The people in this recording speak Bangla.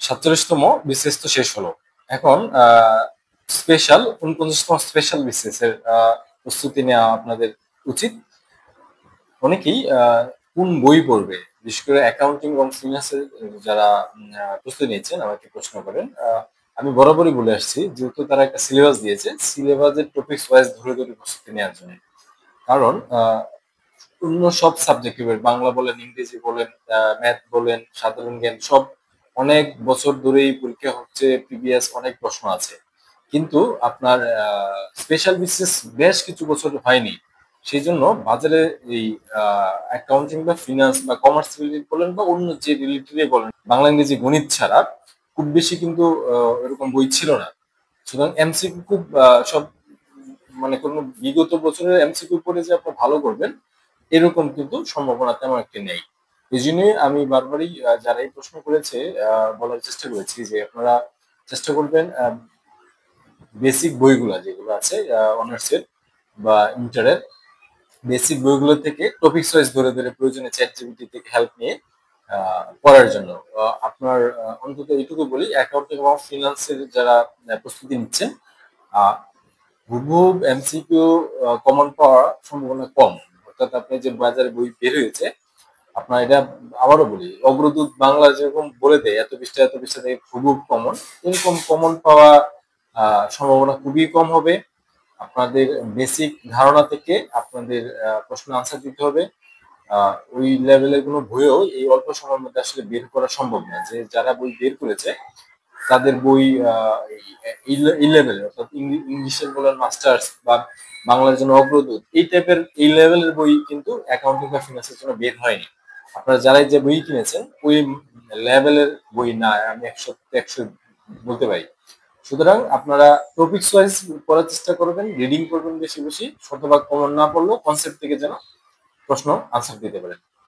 47তম বিসিএস তো শেষ হলো। এখন স্পেশাল 49তম স্পেশাল বিসিএস এর প্রস্তুতি নেওয়া আপনাদের উচিত। অনেকেই কোন বই পড়বে, বিশেষ করে অ্যাকাউন্টিং এবং ফিন্যান্সের যারা প্রস্তুতি নিচ্ছেন আমাকে প্রশ্ন করেন। আমি বরাবরই বলে আসছি, যেহেতু তারা একটা সিলেবাস দিয়েছে, সিলেবাসের টপিকস ওয়াইজ ধরে ধরে প্রস্তুতি নেওয়ার জন্য। কারণ অন্য সব সাবজেক্টের, বাংলা বলেন, ইংরেজি বলেন, ম্যাথ বলেন, সাধারণ জ্ঞান, সব অনেক বছর ধরেই পরীক্ষা হচ্ছে, প্রিভিয়াস অনেক প্রশ্ন আছে। কিন্তু আপনার স্পেশাল বিসিএস বেশ কিছু বছর হয়নি। সেই জন্য বাজারে এই অ্যাকাউন্টিং বা ফিনান্স বা কমার্স রিলেটেড বলেন বা অন্য যে রিলেটেড বলেন, বাংলা ইংরেজি গণিত ছাড়া খুব বেশি কিন্তু এরকম বই ছিল না। সুতরাং এমসিকিউ খুব সব, মানে কোন বিগত বছরের এমসিকিউ পড়ে যে আপনি ভালো করবেন এরকম কিন্তু সম্ভাবনা তেমন একটা নেই। এই জন্যই আমি বারবারই যারা এই প্রশ্ন করেছে বলার চেষ্টা করেছি যে আপনারা চেষ্টা করবেন বেসিক বইগুলা যেগুলো আছে অনার্সের বা ইন্টারের বেসিক বইগুলো থেকে টপিকস ওয়াইজ ধরে ধরে প্রয়োজনে চ্যাট জিপিটি থেকে হেল্প নিয়ে পড়ার জন্য। আপনার অন্তত এইটুকু বলি, অ্যাকাউন্টিং এবং ফিনান্সের যারা প্রস্তুতি নিচ্ছেন, হুবহুব এমসিকিউ কমন পাওয়ার সম্ভাবনা কম। অর্থাৎ আপনি যে বাজারে বই বের হয়েছে, আপনার এটা আবারও বলি, অগ্রদূত বাংলা যেরকম বলে দেয় এত পৃষ্ঠা থেকে হুবহুব কমন, এরকম কমন পাওয়া সম্ভাবনা খুবই কম হবে। আপনাদের বেসিক ধারণা থেকে আপনাদের প্রশ্ন আনসার দিতে হবে। ওই লেভেলের কোনো বইও এই অল্প সময়ের মধ্যে আসলে বের করা সম্ভব না। যে যারা বই বের করেছে তাদের বই এই লেভেলের, অর্থাৎ ইংলিশের বলেন মাস্টার্স বা বাংলার জন্য অগ্রদূত, এই টাইপের এই লেভেলের বই কিন্তু অ্যাকাউন্টিং বা ফিনান্সের জন্য বের হয়নি। আপনারা যারাই যে বই কিনেছেন ওই লেভেলের বই না, আমি 100 বলতে পারি। সুতরাং আপনারা টপিকস ওয়াইজ পড়ার চেষ্টা করবেন, রিডিং করবেন বেশি বেশি, শতভাগ কমন না পড়লেও কনসেপ্ট থেকে যেন প্রশ্ন আনসার দিতে পারেন।